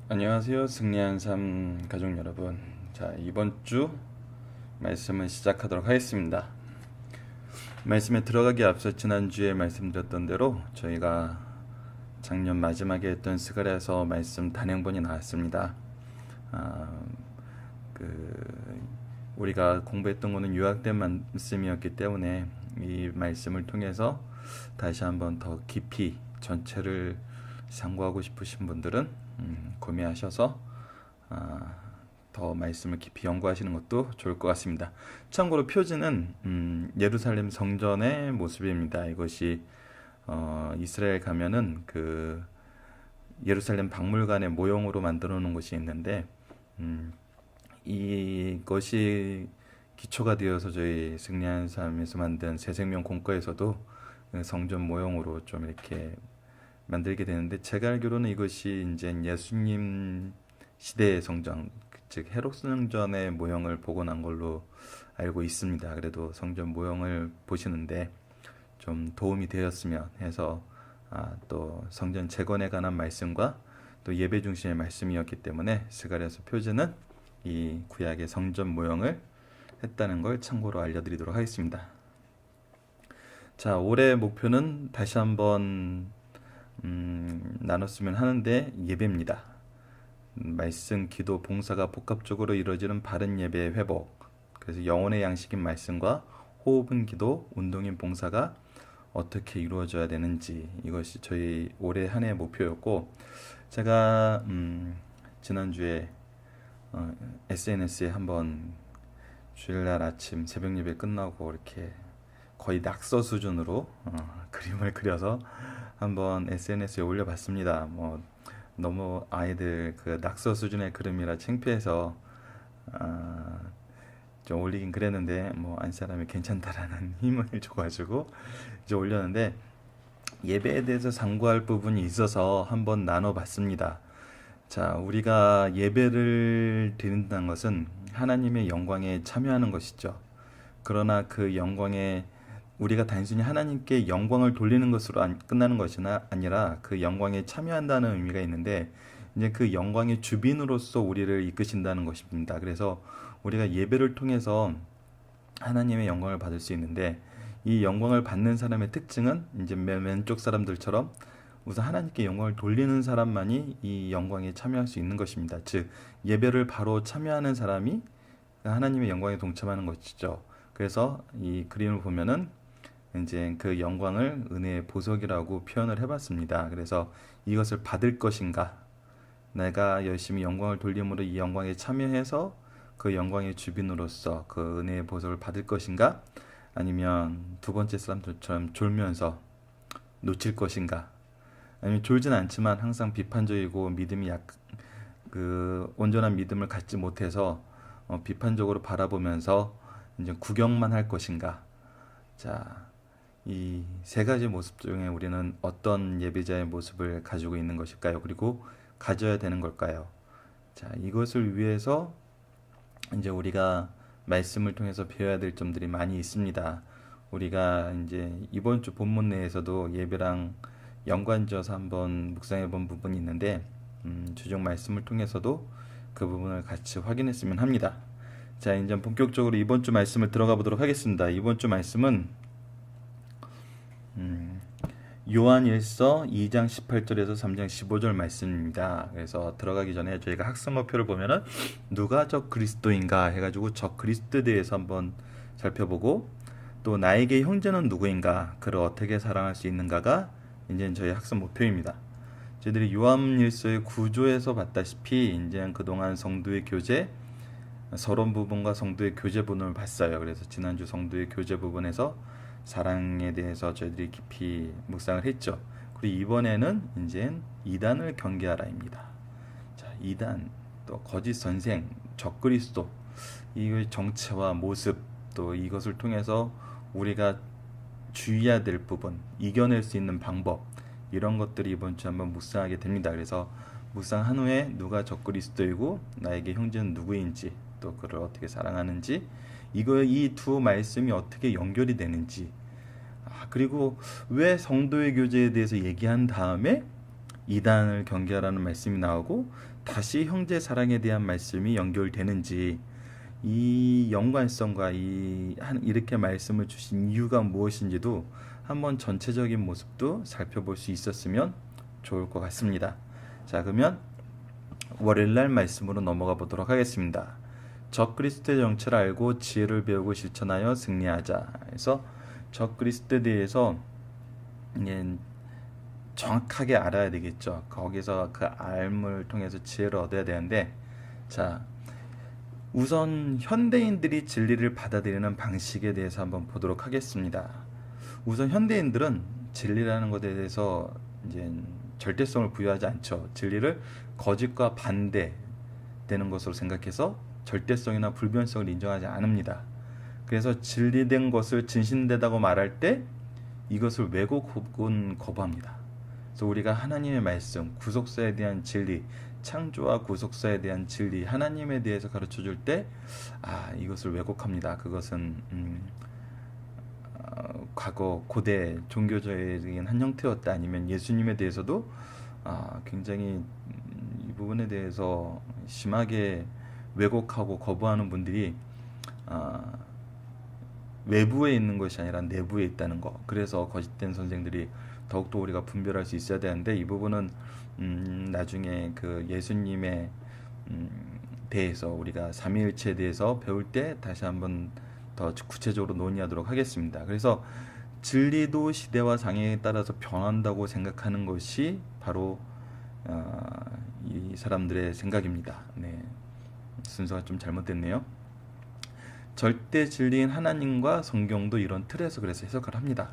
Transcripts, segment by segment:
안녕하세요. 승리한 삶 가족 여러분. 자, 이번 주 말씀을 시작하도록 하겠습니다. 말씀에 들어가기 앞서 지난주에 말씀드렸던 대로 저희가 작년 마지막에 했던 스가랴서 말씀 단행본이 나왔습니다. 아, 그 우리가 공부했던 거는 요약된 말씀이었기 때문에 이 말씀을 통해서 다시 한번 더 깊이 전체를 상고하고 싶으신 분들은 구매하셔서 더 말씀을 깊이 연구하시는 것도 좋을 것 같습니다. 참고로 표지는 예루살렘 성전의 모습입니다. 이것이 이스라엘 가면은 그 예루살렘 박물관의 모형으로 만들어 놓은 곳이 있는데 이것이 기초가 되어서 저희 승리한 삶에서 만든 새생명 공과에서도 성전 모형으로 좀 이렇게 만들게 되는데, 제가 알기로는 이것이 이제 예수님 시대의 성전, 즉 헤롯 성전의 모형을 보고 난 걸로 알고 있습니다. 그래도 성전 모형을 보시는데 좀 도움이 되었으면 해서 또 성전 재건에 관한 말씀과 또 예배 중심의 말씀이었기 때문에 스가랴서 표지는 이 구약의 성전 모형을 했다는 걸 참고로 알려드리도록 하겠습니다. 자, 올해 목표는 다시 한번 나눴으면 하는데 예배입니다. 말씀, 기도, 봉사가 복합적으로 이루어지는 바른 예배의 회복. 그래서 영혼의 양식인 말씀과 호흡은 기도, 운동인 봉사가 어떻게 이루어져야 되는지, 이것이 저희 올해 한 해의 목표였고, 제가 지난주에 SNS에 한번 주일날 아침 새벽 예배 끝나고 이렇게 거의 낙서 수준으로 그림을 그려서 한번 SNS에 올려봤습니다. 뭐 너무 아이들 그 낙서 수준의 그림이라 창피해서 좀 올리긴 그랬는데 뭐 안 사람이 괜찮다라는 힘을 줘가지고 이제 올렸는데, 예배에 대해서 상고할 부분이 있어서 한번 나눠봤습니다. 자, 우리가 예배를 드린다는 것은 하나님의 영광에 참여하는 것이죠. 그러나 그 영광에 우리가 단순히 하나님께 영광을 돌리는 것으로 끝나는 것이 아니라 그 영광에 참여한다는 의미가 있는데, 이제 그 영광의 주빈으로서 우리를 이끄신다는 것입니다. 그래서 우리가 예배를 통해서 하나님의 영광을 받을 수 있는데, 이 영광을 받는 사람의 특징은 이제 왼쪽 사람들처럼 우선 하나님께 영광을 돌리는 사람만이 이 영광에 참여할 수 있는 것입니다. 즉, 예배를 바로 참여하는 사람이 하나님의 영광에 동참하는 것이죠. 그래서 이 그림을 보면은 이제 그 영광을 은혜의 보석이라고 표현을 해봤습니다. 그래서 이것을 받을 것인가, 내가 열심히 영광을 돌림으로 이 영광에 참여해서 그 영광의 주빈으로서 그 은혜의 보석을 받을 것인가, 아니면 두 번째 사람들처럼 졸면서 놓칠 것인가, 아니면 졸진 않지만 항상 비판적이고 믿음이 그 온전한 믿음을 갖지 못해서 비판적으로 바라보면서 이제 구경만 할 것인가. 자, 이 세 가지 모습 중에 우리는 어떤 예배자의 모습을 가지고 있는 것일까요? 그리고 가져야 되는 걸까요? 자, 이것을 위해서 이제 우리가 말씀을 통해서 배워야 될 점들이 많이 있습니다. 우리가 이제 이번 주 본문 내에서도 예배랑 연관지어서 한번 묵상해 본 부분이 있는데, 주중 말씀을 통해서도 그 부분을 같이 확인했으면 합니다. 자, 이제 본격적으로 이번 주 말씀을 들어가 보도록 하겠습니다. 이번 주 말씀은 요한일서 2장 18절에서 3장 15절 말씀입니다. 그래서 들어가기 전에 저희가 학습목표를 보면은 누가 저 그리스도인가 해가지고 저 그리스도에 대해서 한번 살펴보고, 또 나에게 형제는 누구인가, 그를 어떻게 사랑할 수 있는가가 이제 저희 학습 목표입니다. 저희들이 요한일서의 구조에서 봤다시피 이제 그동안 성도의 교제, 서론 부분과 성도의 교제 부분을 봤어요. 그래서 지난주 성도의 교제 부분에서 사랑에 대해서 저희들이 깊이 묵상을 했죠. 그리고 이번에는 이제 이단을 경계하라입니다. 자, 이단, 또 거짓 선생, 적그리스도, 이 정체와 모습, 또 이것을 통해서 우리가 주의해야 될 부분, 이겨낼 수 있는 방법, 이런 것들이 이번 주 한번 묵상하게 됩니다. 그래서 묵상한 후에 누가 적그리스도이고 나에게 형제는 누구인지, 또 그를 어떻게 사랑하는지, 이 두 말씀이 어떻게 연결이 되는지, 그리고 왜 성도의 교제에 대해서 얘기한 다음에 이단을 경계하라는 말씀이 나오고 다시 형제 사랑에 대한 말씀이 연결되는지, 이 연관성과 이렇게 말씀을 주신 이유가 무엇인지도 한번 전체적인 모습도 살펴볼 수 있었으면 좋을 것 같습니다. 자, 그러면 월요일날 말씀으로 넘어가 보도록 하겠습니다. 적그리스도의 정체를 알고 지혜를 배우고 실천하여 승리하자. 그래서 적그리스도에 대해서 정확하게 알아야 되겠죠. 거기서 그 알을 통해서 지혜를 얻어야 되는데, 자, 우선 현대인들이 진리를 받아들이는 방식에 대해서 한번 보도록 하겠습니다. 우선 현대인들은 진리라는 것에 대해서 이제 절대성을 부여하지 않죠. 진리를 거짓과 반대되는 것으로 생각해서 절대성이나 불변성을 인정하지 않습니다. 그래서 진리된 것을 진실되다고 말할 때 이것을 왜곡 혹은 거부합니다. 그래서 우리가 하나님의 말씀, 구속사에 대한 진리, 창조와 구속사에 대한 진리, 하나님에 대해서 가르쳐 줄 때 이것을 왜곡합니다. 그것은 과거 고대 종교적인 한 형태였다, 아니면 예수님에 대해서도 굉장히 이 부분에 대해서 심하게 왜곡하고 거부하는 분들이 외부에 있는 것이 아니라 내부에 있다는 거. 그래서 거짓된 선생들이 더욱더 우리가 분별할 수 있어야 되는데, 이 부분은 나중에 그 예수님에 대해서 우리가 삼위일체에 대해서 배울 때 다시 한번 더 구체적으로 논의하도록 하겠습니다. 그래서 진리도 시대와 상황에 따라서 변한다고 생각하는 것이 바로 이 사람들의 생각입니다. 네, 순서가 좀 잘못됐네요. 절대 진리인 하나님과 성경도 이런 틀에서 그래서 해석을 합니다.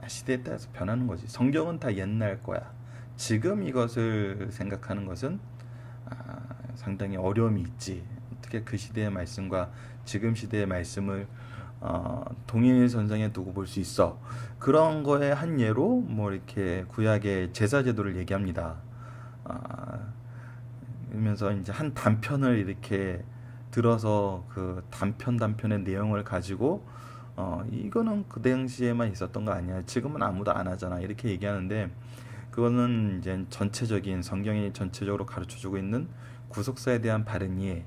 시대에 따라서 변하는 거지. 성경은 다 옛날 거야. 지금 이것을 생각하는 것은 상당히 어려움이 있지. 어떻게 그 시대의 말씀과 지금 시대의 말씀을 동일선상에 두고 볼 수 있어. 그런 거에 한 예로 뭐 이렇게 구약의 제사 제도를 얘기합니다. 그러면서 이제 한 단편을 이렇게 들어서 그 단편의 내용을 가지고 이거는 그 당시에만 있었던 거 아니야, 지금은 아무도 안 하잖아, 이렇게 얘기하는데, 그거는 이제 전체적인 성경이 전체적으로 가르쳐주고 있는 구속사에 대한 바른 이해,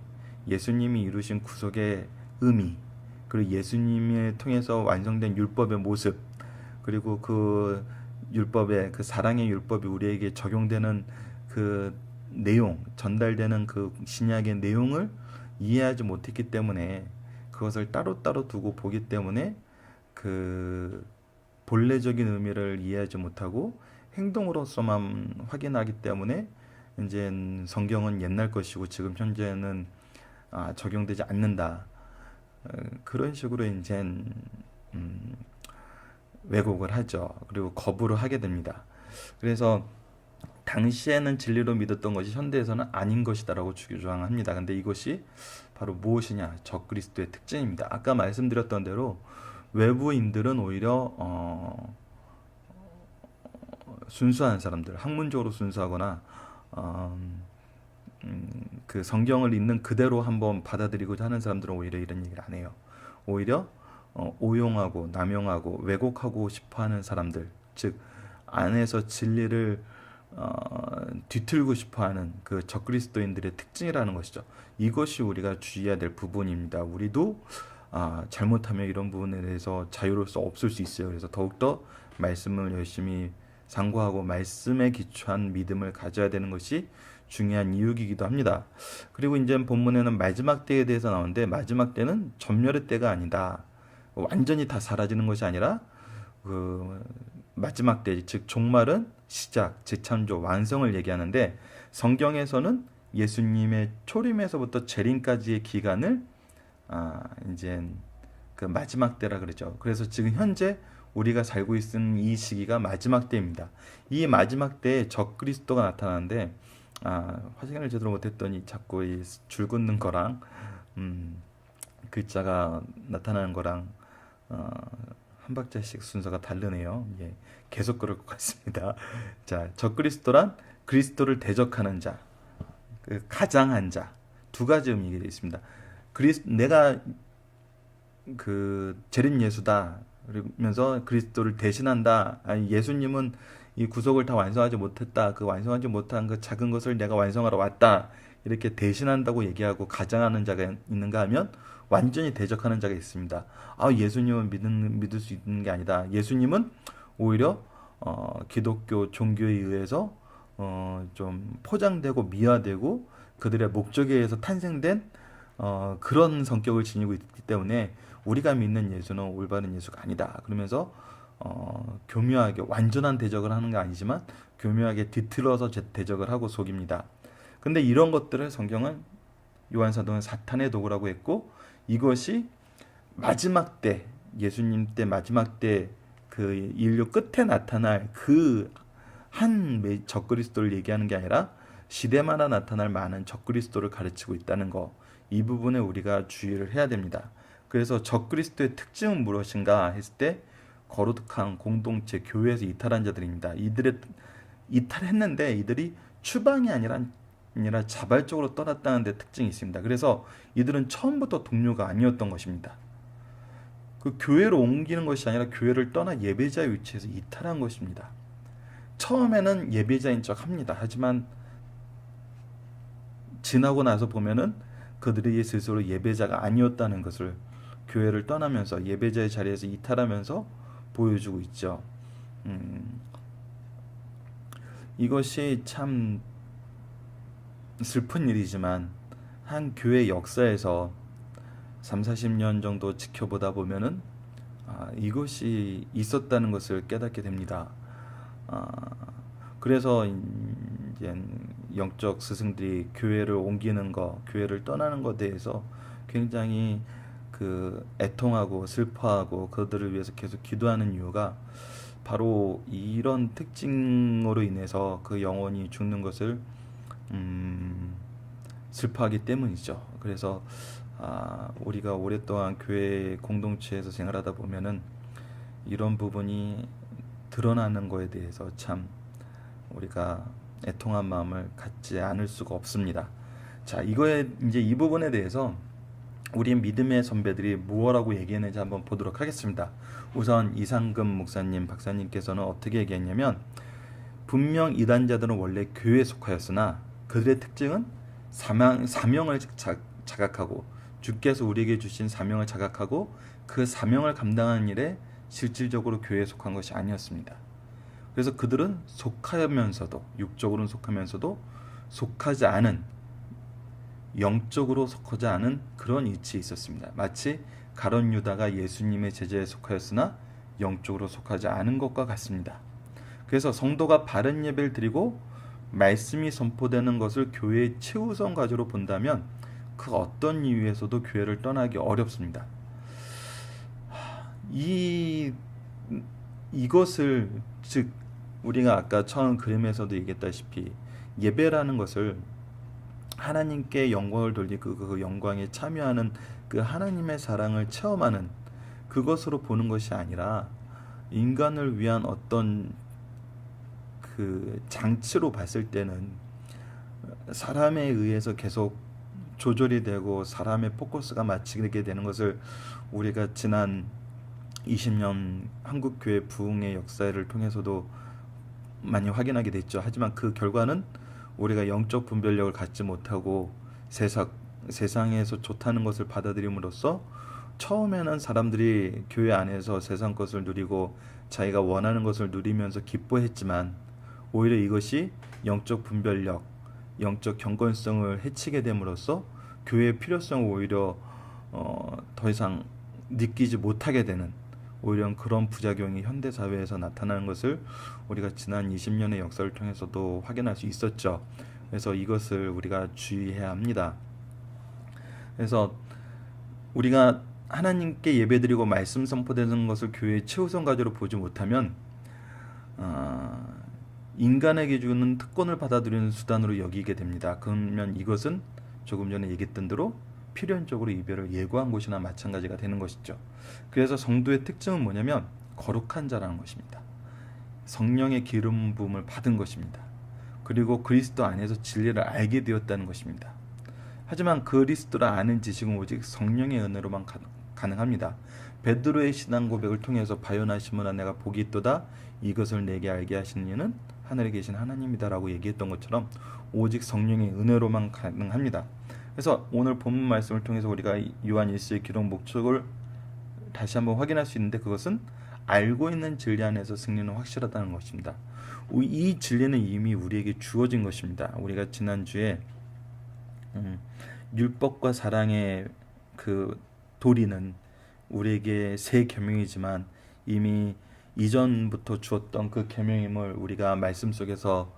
예수님이 이루신 구속의 의미, 그리고 예수님을 통해서 완성된 율법의 모습, 그리고 그 율법의 그 사랑의 율법이 우리에게 적용되는 그 내용, 전달되는 그 신약의 내용을 이해하지 못했기 때문에, 그것을 따로따로 두고 보기 때문에 그 본래적인 의미를 이해하지 못하고 행동으로서만 확인하기 때문에 이제 성경은 옛날 것이고 지금 현재는 적용되지 않는다. 그런 식으로 이제 왜곡을 하죠. 그리고 거부를 하게 됩니다. 그래서 당시에는 진리로 믿었던 것이 현대에서는 아닌 것이다라고 주장합니다. 근데 이것이 바로 무엇이냐? 적그리스도의 특징입니다. 아까 말씀드렸던 대로 외부인들은 오히려 순수한 사람들, 학문적으로 순수하거나 그 성경을 있는 그대로 한번 받아들이고자 하는 사람들은 오히려 이런 얘기를 안 해요. 오히려 오용하고 남용하고 왜곡하고 싶어하는 사람들, 즉 안에서 진리를 뒤틀고 싶어하는 그 적그리스도인들의 특징이라는 것이죠. 이것이 우리가 주의해야 될 부분입니다. 우리도 잘못하면 이런 부분에 대해서 자유로울 수 없을 수 있어요. 그래서 더욱더 말씀을 열심히 상고하고 말씀에 기초한 믿음을 가져야 되는 것이 중요한 이유이기도 합니다. 그리고 이제 본문에는 마지막 때에 대해서 나오는데, 마지막 때는 전멸의 때가 아니다. 완전히 다 사라지는 것이 아니라 그 마지막 때, 즉 종말은 시작, 재창조, 완성을 얘기하는데, 성경에서는 예수님의 초림에서부터 재림까지의 기간을 이제 그 마지막 때라 그러죠. 그래서 지금 현재 우리가 살고 있는 이 시기가 마지막 때입니다. 이 마지막 때에 적그리스도가 나타나는데, 화생을 제대로 못했더니 자꾸 이 줄 긋는 거랑 글자가 나타나는 거랑 한 박자씩 순서가 다르네요. 예, 계속 그럴 것 같습니다. 자, 적그리스도란 그리스도를 대적하는 자, 그 가장한 자, 두 가지 의미가 있습니다. 내가 그 재림 예수다 그러면서 그리스도를 대신한다. 아니, 예수님은 이 구속을 다 완성하지 못했다. 그 완성하지 못한 그 작은 것을 내가 완성하러 왔다. 이렇게 대신한다고 얘기하고 가장하는 자가 있는가 하면 완전히 대적하는 자가 있습니다. 예수님은 믿을 수 있는 게 아니다. 예수님은 오히려 기독교 종교에 의해서 좀 포장되고 미화되고 그들의 목적에 의해서 탄생된 그런 성격을 지니고 있기 때문에 우리가 믿는 예수는 올바른 예수가 아니다. 그러면서 교묘하게 완전한 대적을 하는 게 아니지만 교묘하게 뒤틀어서 대적을 하고 속입니다. 근데 이런 것들을 성경은 요한사도는 사탄의 도구라고 했고 이것이 마지막 때 예수님 때 마지막 때 그 인류 끝에 나타날 그 한 적그리스도를 얘기하는 게 아니라 시대마다 나타날 많은 적그리스도를 가르치고 있다는 거, 이 부분에 우리가 주의를 해야 됩니다. 그래서 적그리스도의 특징은 무엇인가 했을 때 거룩한 공동체 교회에서 이탈한 자들입니다. 이들의 이탈했는데 이들이 추방이 아니라 자발적으로 떠났다는 데 특징이 있습니다. 그래서 이들은 처음부터 동료가 아니었던 것입니다. 그 교회로 옮기는 것이 아니라 교회를 떠나 예배자의 위치에서 이탈한 것입니다. 처음에는 예배자인 척 합니다. 하지만 지나고 나서 보면은 그들이 스스로 예배자가 아니었다는 것을 교회를 떠나면서 예배자의 자리에서 이탈하면서 보여주고 있죠. 이것이 참 슬픈 일이지만 한 교회 역사에서 30-40년 정도 지켜보다 보면은 이것이 있었다는 것을 깨닫게 됩니다. 그래서 이제 영적 스승들이 교회를 옮기는 거, 교회를 떠나는 것에 대해서 굉장히 애통하고 슬퍼하고 그들을 위해서 계속 기도하는 이유가 바로 이런 특징으로 인해서 그 영혼이 죽는 것을 슬퍼하기 때문이죠. 그래서 우리가 오랫동안 교회 공동체에서 생활하다 보면은 이런 부분이 드러나는 거에 대해서 참 우리가 애통한 마음을 갖지 않을 수가 없습니다. 자, 이제 이 부분에 대해서 우리 믿음의 선배들이 무엇라고 얘기했는지 한번 보도록 하겠습니다. 우선 이상금 목사님, 박사님께서는 어떻게 얘기했냐면, 분명 이단자들은 원래 교회에 속하였으나 그들의 특징은 사명을 자각하고 주께서 우리에게 주신 사명을 자각하고 그 사명을 감당하는 일에 실질적으로 교회에 속한 것이 아니었습니다. 그래서 그들은 속하면서도, 육적으로는 속하면서도 속하지 않은, 영적으로 속하지 않은 그런 위치에 있었습니다. 마치 가룟 유다가 예수님의 제자에 속하였으나 영적으로 속하지 않은 것과 같습니다. 그래서 성도가 바른 예배를 드리고 말씀이 선포되는 것을 교회의 최우선 과제로 본다면 그 어떤 이유에서도 교회를 떠나기 어렵습니다. 이것을 즉 우리가 아까 처음 그림에서도 얘기했다시피 예배라는 것을 하나님께 영광을 돌리고 그 영광에 참여하는 그 하나님의 사랑을 체험하는 그것으로 보는 것이 아니라 인간을 위한 어떤 그 장치로 봤을 때는 사람에 의해서 계속 조절이 되고 사람의 포커스가 맞추게 되는 것을 우리가 지난 20년 한국교회 부흥의 역사를 통해서도 많이 확인하게 됐죠. 하지만 그 결과는 우리가 영적 분별력을 갖지 못하고 세상에서 좋다는 것을 받아들임으로써 처음에는 사람들이 교회 안에서 세상 것을 누리고 자기가 원하는 것을 누리면서 기뻐했지만 오히려 이것이 영적 분별력, 영적 경건성을 해치게 됨으로써 교회의 필요성을 오히려 더 이상 느끼지 못하게 되는 오히려 그런 부작용이 현대사회에서 나타나는 것을 우리가 지난 20년의 역사를 통해서도 확인할 수 있었죠. 그래서 이것을 우리가 주의해야 합니다. 그래서 우리가 하나님께 예배드리고 말씀 선포되는 것을 교회의 최우선 과제로 보지 못하면 인간에게 주는 특권을 받아들이는 수단으로 여기게 됩니다. 그러면 이것은 조금 전에 얘기했던 대로 필연적으로 이별을 예고한 것이나 마찬가지가 되는 것이죠. 그래서 성도의 특징은 뭐냐면 거룩한 자라는 것입니다. 성령의 기름 부음을 받은 것입니다. 그리고 그리스도 안에서 진리를 알게 되었다는 것입니다. 하지만 그리스도를 아는 지식은 오직 성령의 은혜로만 가능합니다. 베드로의 신앙 고백을 통해서 바요나 시몬아 내가 복이 있도다 이것을 내게 알게 하시는 이는 하늘에 계신 하나님이다라고 얘기했던 것처럼 오직 성령의 은혜로만 가능합니다. 그래서 오늘 본문 말씀을 통해서 우리가 요한 1서의 기록 목적을 다시 한번 확인할 수 있는데, 그것은 알고 있는 진리 안에서 승리는 확실하다는 것입니다. 이 진리는 이미 우리에게 주어진 것입니다. 우리가 지난주에 율법과 사랑의 그 도리는 우리에게 새 계명이지만 이미 이전부터 주었던 그 계명임을 우리가 말씀 속에서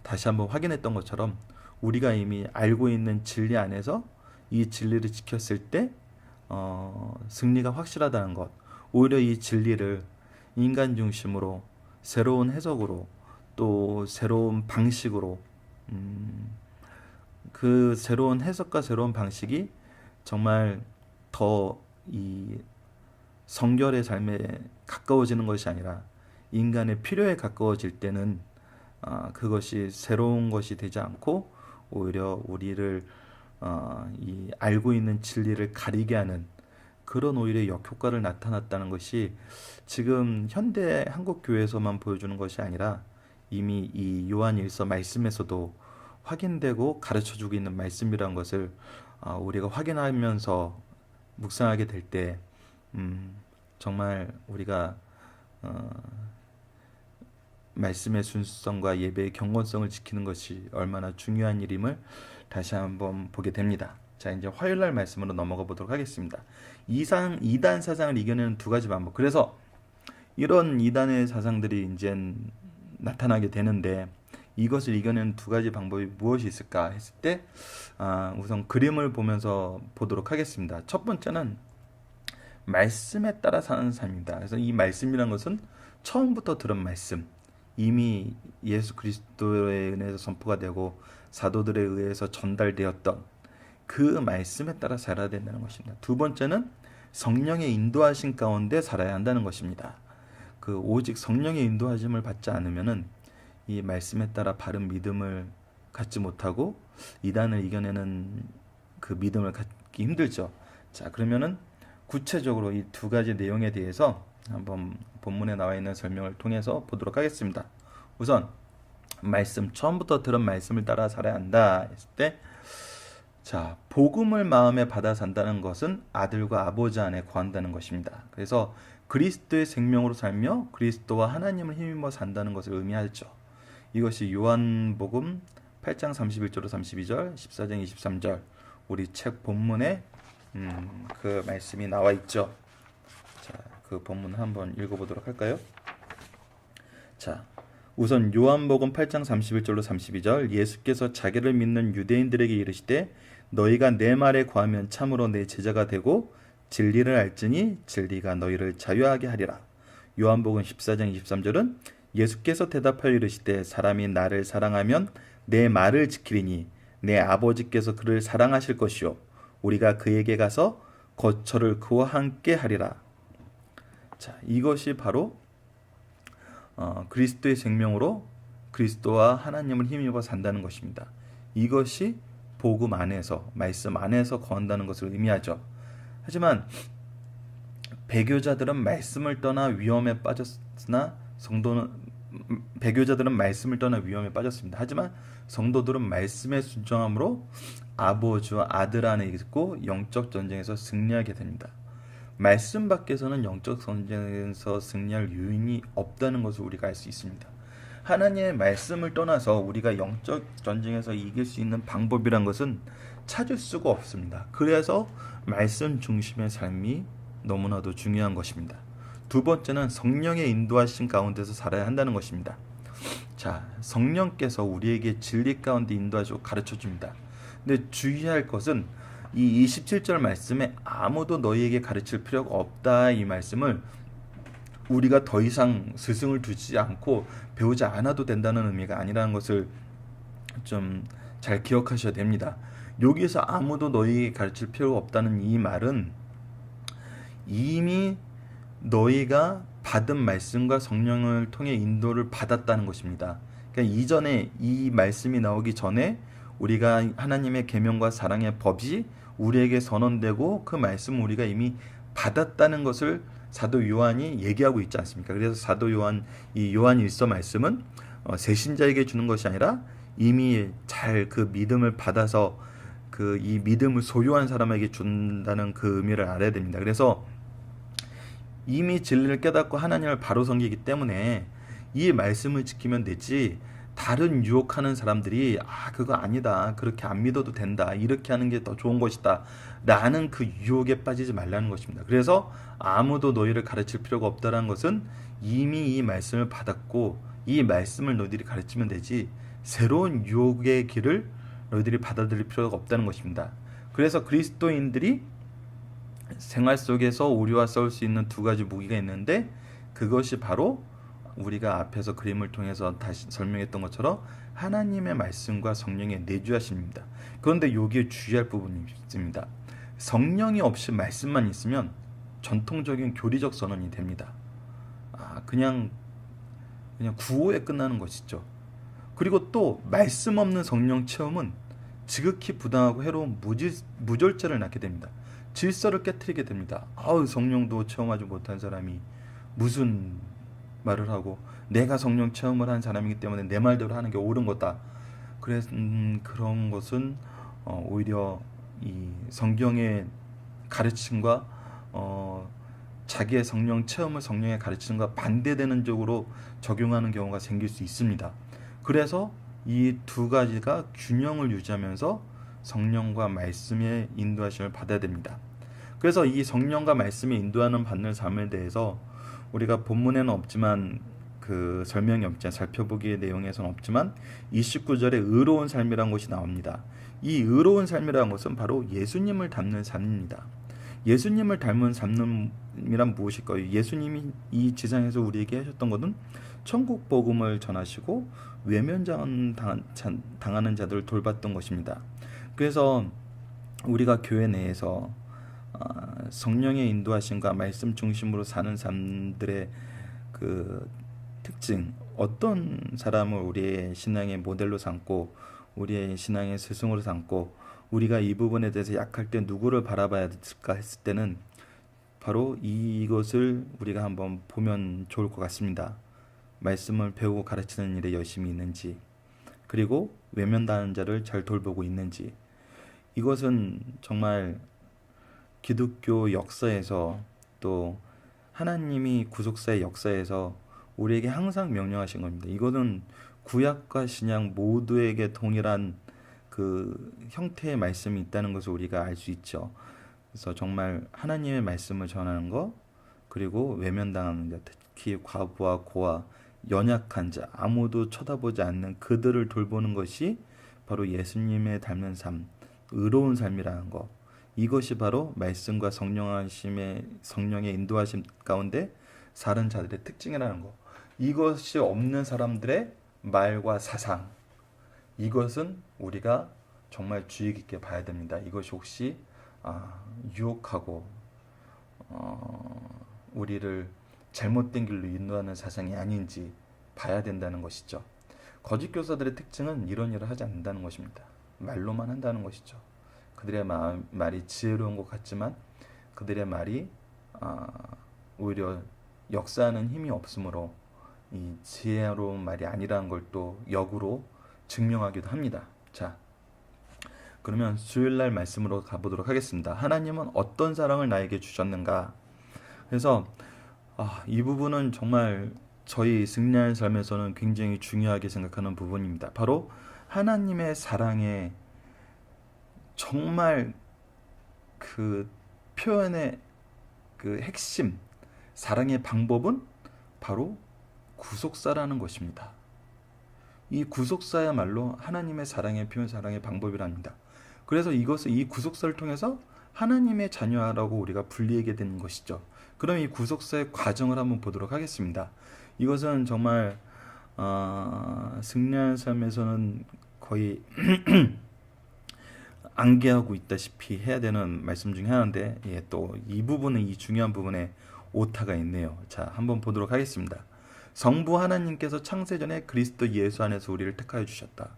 다시 한번 확인했던 것처럼, 우리가 이미 알고 있는 진리 안에서 이 진리를 지켰을 때 승리가 확실하다는 것, 오히려 이 진리를 인간 중심으로 새로운 해석으로 또 새로운 방식으로 그 새로운 해석과 새로운 방식이 정말 더 이 성결의 삶에 가까워지는 것이 아니라 인간의 필요에 가까워질 때는 그것이 새로운 것이 되지 않고 오히려 우리를 이 알고 있는 진리를 가리게 하는 그런 오히려 역효과를 나타났다는 것이 지금 현대 한국 교회에서만 보여주는 것이 아니라 이미 이 요한일서 말씀에서도 확인되고 가르쳐주고 있는 말씀이라는 것을 우리가 확인하면서 묵상하게 될 때 정말 우리가 말씀의 순수성과 예배의 경건성을 지키는 것이 얼마나 중요한 일임을 다시 한번 보게 됩니다. 자, 이제 화요일날 말씀으로 넘어가 보도록 하겠습니다. 이단 사상을 이겨내는 두 가지 방법. 그래서 이런 이단의 사상들이 이제 나타나게 되는데, 이것을 이겨내는 두 가지 방법이 무엇이 있을까 했을 때 우선 그림을 보면서 보도록 하겠습니다. 첫 번째는 말씀에 따라 사는 삶입니다. 그래서 이 말씀이라는 것은 처음부터 들은 말씀, 이미 예수 그리스도의 은혜에서 선포가 되고 사도들에 의해서 전달되었던 그 말씀에 따라 살아야 된다는 것입니다. 두 번째는 성령의 인도하심 가운데 살아야 한다는 것입니다. 오직 성령의 인도하심을 받지 않으면은 이 말씀에 따라 바른 믿음을 갖지 못하고 이단을 이겨내는 그 믿음을 갖기 힘들죠. 자, 그러면은 구체적으로 이 두 가지 내용에 대해서 한번 본문에 나와 있는 설명을 통해서 보도록 하겠습니다. 우선 말씀, 처음부터 들은 말씀을 따라 살아야 한다 했을 때, 자, 복음을 마음에 받아 산다는 것은 아들과 아버지 안에 거한다는 것입니다. 그래서 그리스도의 생명으로 살며 그리스도와 하나님을 힘입어 산다는 것을 의미하죠. 이것이 요한복음 8장 31절로 32절, 14장 23절 우리 책 본문에 그 말씀이 나와 있죠. 자, 그 본문 한번 읽어보도록 할까요? 자, 우선 요한복음 8장 31절로 32절, 예수께서 자기를 믿는 유대인들에게 이르시되 너희가 내 말에 거하면 참으로 내 제자가 되고 진리를 알지니 진리가 너희를 자유하게 하리라. 요한복음 14장 23절은 예수께서 대답하여 이르시되 사람이 나를 사랑하면 내 말을 지키리니 내 아버지께서 그를 사랑하실 것이요 우리가 그에게 가서 거처를 그와 함께 하리라. 자, 이것이 바로 그리스도의 생명으로 그리스도와 하나님을 힘입어 산다는 것입니다. 이것이 복음 안에서, 말씀 안에서 거한다는 것을 의미하죠. 하지만 배교자들은 말씀을 떠나 위험에 빠졌으나 배교자들은 말씀을 떠나 위험에 빠졌습니다. 하지만 성도들은 말씀에 순종함으로 아버지와 아들 안에 있고 영적 전쟁에서 승리하게 됩니다. 말씀 밖에서는 영적 전쟁에서 승리할 요인이 없다는 것을 우리가 알 수 있습니다. 하나님의 말씀을 떠나서 우리가 영적 전쟁에서 이길 수 있는 방법이란 것은 찾을 수가 없습니다. 그래서 말씀 중심의 삶이 너무나도 중요한 것입니다. 두 번째는 성령의 인도하심 가운데서 살아야 한다는 것입니다. 자, 성령께서 우리에게 진리 가운데 인도하시고 가르쳐줍니다. 근데 주의할 것은 이 27절 말씀에 아무도 너희에게 가르칠 필요가 없다, 이 말씀을 우리가 더 이상 스승을 두지 않고 배우지 않아도 된다는 의미가 아니라는 것을 좀 잘 기억하셔야 됩니다. 여기서 아무도 너희에게 가르칠 필요가 없다는 이 말은 이미 너희가 받은 말씀과 성령을 통해 인도를 받았다는 것입니다. 그러니까 이전에 이 말씀이 나오기 전에 우리가 하나님의 계명과 사랑의 법이 우리에게 선언되고 그 말씀을 우리가 이미 받았다는 것을 사도 요한이 얘기하고 있지 않습니까? 그래서 사도 요한, 이 요한일서 말씀은 새신자에게 주는 것이 아니라 이미 잘 그 믿음을 받아서 그 이 믿음을 소유한 사람에게 준다는 그 의미를 알아야 됩니다. 그래서 이미 진리를 깨닫고 하나님을 바로 섬기기 때문에 이 말씀을 지키면 되지, 다른 유혹하는 사람들이 그거 아니다, 그렇게 안 믿어도 된다, 이렇게 하는 게 더 좋은 것이다 라는 그 유혹에 빠지지 말라는 것입니다. 그래서 아무도 너희를 가르칠 필요가 없다는 것은 이미 이 말씀을 받았고 이 말씀을 너희들이 가르치면 되지, 새로운 유혹의 길을 너희들이 받아들일 필요가 없다는 것입니다. 그래서 그리스도인들이 생활 속에서 우리와 싸울 수 있는 두 가지 무기가 있는데, 그것이 바로 우리가 앞에서 그림을 통해서 다시 설명했던 것처럼 하나님의 말씀과 성령의 내주하심입니다. 그런데 여기에 주의할 부분이 있습니다. 성령이 없이 말씀만 있으면 전통적인 교리적 선언이 됩니다. 그냥 구호에 끝나는 것이죠. 그리고 또 말씀 없는 성령 체험은 지극히 부당하고 해로운 무절제를 낳게 됩니다. 질서를 깨트리게 됩니다. 성령도 체험하지 못한 사람이 무슨 말을 하고, 내가 성령 체험을 한 사람이기 때문에 내 말대로 하는 게 옳은 거다. 그래서 그런 것은 오히려 이 성경의 가르침과 자기의 성령 체험을 성령의 가르침과 반대되는 쪽으로 적용하는 경우가 생길 수 있습니다. 그래서 이 두 가지가 균형을 유지하면서 성령과 말씀의 인도하심을 받아야 됩니다. 그래서 이 성령과 말씀의 인도하는 받는 삶에 대해서 우리가 본문에는 없지만, 그 설명이 없지만, 살펴보기의 내용에서는 없지만 29절에 의로운 삶이라는 것이 나옵니다. 이 의로운 삶이라는 것은 바로 예수님을 닮는 삶입니다. 예수님을 닮은 삶이란 무엇일까요? 예수님이 이 지상에서 우리에게 하셨던 것은 천국 복음을 전하시고 외면당 당하는 자들을 돌봤던 것입니다. 그래서 우리가 교회 내에서 성령의 인도하심과 말씀 중심으로 사는 사람들의 그 특징, 어떤 사람을 우리의 신앙의 모델로 삼고 우리의 신앙의 스승으로 삼고 우리가 이 부분에 대해서 약할 때 누구를 바라봐야 될까 했을 때는 바로 이것을 우리가 한번 보면 좋을 것 같습니다. 말씀을 배우고 가르치는 일에 열심히 있는지, 그리고 외면당하는 자를 잘 돌보고 있는지. 이것은 정말 기독교 역사에서, 또 하나님이 구속사의 역사에서 우리에게 항상 명령하신 겁니다. 이거는 구약과 신약 모두에게 동일한 그 형태의 말씀이 있다는 것을 우리가 알 수 있죠. 그래서 정말 하나님의 말씀을 전하는 것, 그리고 외면당하는 자, 특히 과부와 고아, 연약한 자, 아무도 쳐다보지 않는 그들을 돌보는 것이 바로 예수님의 닮는 삶, 의로운 삶이라는 것. 이것이 바로 말씀과 성령의 인도하심 가운데 사는 자들의 특징이라는 것. 이것이 없는 사람들의 말과 사상, 이것은 우리가 정말 주의 깊게 봐야 됩니다. 이것이 혹시 유혹하고 우리를 잘못된 길로 인도하는 사상이 아닌지 봐야 된다는 것이죠. 거짓 교사들의 특징은 이런 일을 하지 않는다는 것입니다. 말로만 한다는 것이죠. 그들의 말이 지혜로운 것 같지만 그들의 말이 오히려 역사하는 힘이 없으므로 이 지혜로운 말이 아니라는 걸 또 역으로 증명하기도 합니다. 자, 그러면 수요일날 말씀으로 가보도록 하겠습니다. 하나님은 어떤 사랑을 나에게 주셨는가? 그래서 이 부분은 정말 저희 승리하는 삶에서는 굉장히 중요하게 생각하는 부분입니다. 바로 하나님의 사랑의 정말 그 표현의 그 핵심, 사랑의 방법은 바로 구속사라는 것입니다. 이 구속사야말로 하나님의 사랑의 표현, 사랑의 방법이랍니다. 그래서 이 구속사를 통해서 하나님의 자녀라고 우리가 불리게 되는 것이죠. 그럼 이 구속사의 과정을 한번 보도록 하겠습니다. 이것은 정말 승리하는 삶에서는 거의 암기하고 있다시피 해야 되는 말씀 중에 하나인데, 또 이 부분은, 이 중요한 부분에 오타가 있네요. 자, 한번 보도록 하겠습니다. 성부 하나님께서 창세전에 그리스도 예수 안에서 우리를 택하여 주셨다.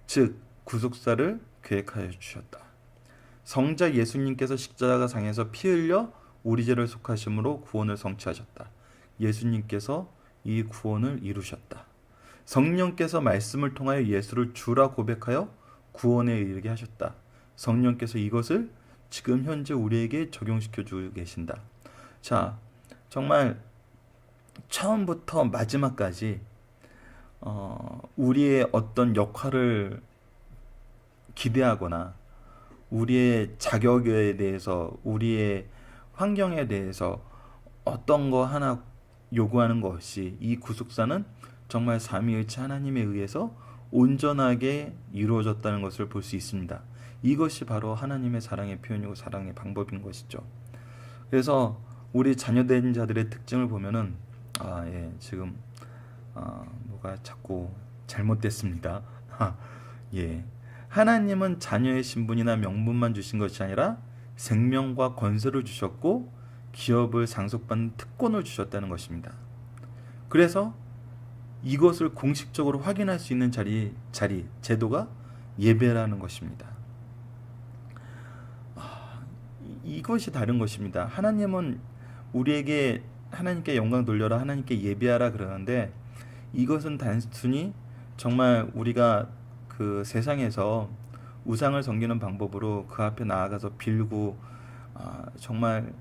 즉 구속사를 계획하여 주셨다. 성자 예수님께서 십자가상에서 피 흘려 우리 죄를 속하심으로 구원을 성취하셨다. 예수님께서 이 구원을 이루셨다. 성령께서 말씀을 통하여 예수를 주라 고백하여 구원에 이르게 하셨다. 성령께서 이것을 지금 현재 우리에게 적용시켜 주고 계신다. 자, 정말 처음부터 마지막까지 우리의 어떤 역할을 기대하거나 우리의 자격에 대해서, 우리의 환경에 대해서 어떤 거 하나 요구하는 것 없이 이 구속사는 정말 삼위일체 하나님에 의해서 온전하게 이루어졌다는 것을 볼 수 있습니다. 이것이 바로 하나님의 사랑의 표현이고 사랑의 방법인 것이죠. 그래서 우리 자녀된 자들의 특징을 보면은 지금 뭐가 자꾸 잘못됐습니다. 예, 하나님은 자녀의 신분이나 명분만 주신 것이 아니라 생명과 권세를 주셨고 기업을 상속받는 특권을 주셨다는 것입니다. 그래서 이것을 공식적으로 확인할 수 있는 자리, 제도가 예배라는 것입니다. 이것이 다른 것입니다. 하나님은 우리에게 하나님께 영광 돌려라, 하나님께 예배하라 그러는데, 이것은 단순히 정말 우리가 그 세상에서 우상을 섬기는 방법으로 그 앞에 나아가서 빌고 정말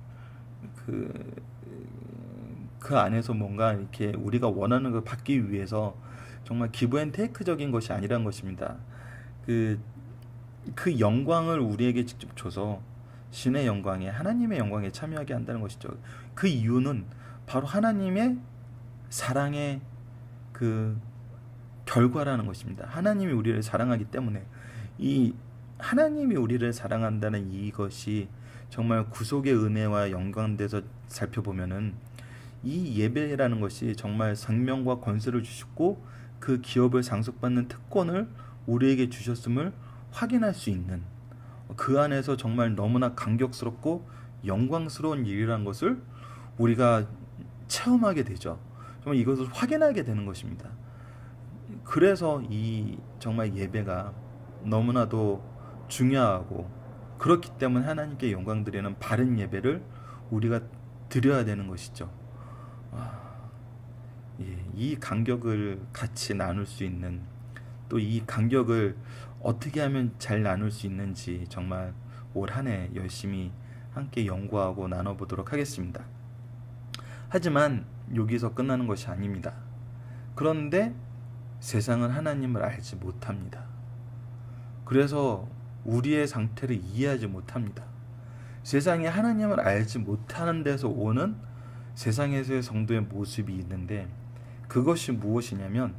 그 안에서 뭔가 이렇게 우리가 원하는 걸 받기 위해서 정말 기브앤테이크적인 것이 아니란 것입니다. 그 영광을 우리에게 직접 줘서 신의 영광에, 하나님의 영광에 참여하게 한다는 것이죠. 그 이유는 바로 하나님의 사랑의 그 결과라는 것입니다. 하나님이 우리를 사랑하기 때문에, 이 하나님이 우리를 사랑한다는 이것이 정말 구속의 은혜와 연관돼서 살펴보면은 이 예배라는 것이 정말 생명과 권세를 주셨고 그 기업을 상속받는 특권을 우리에게 주셨음을 확인할 수 있는, 그 안에서 정말 너무나 감격스럽고 영광스러운 일이라는 것을 우리가 체험하게 되죠. 정말 이것을 확인하게 되는 것입니다. 그래서 이 정말 예배가 너무나도 중요하고, 그렇기 때문에 하나님께 영광 드리는 바른 예배를 우리가 드려야 되는 것이죠. 이 간격을 같이 나눌 수 있는, 또 이 간격을 어떻게 하면 잘 나눌 수 있는지 정말 올 한 해 열심히 함께 연구하고 나눠보도록 하겠습니다. 하지만 여기서 끝나는 것이 아닙니다. 그런데 세상은 하나님을 알지 못합니다. 그래서 우리의 상태를 이해하지 못합니다. 세상이 하나님을 알지 못하는 데서 오는 세상에서의 성도의 모습이 있는데, 그것이 무엇이냐면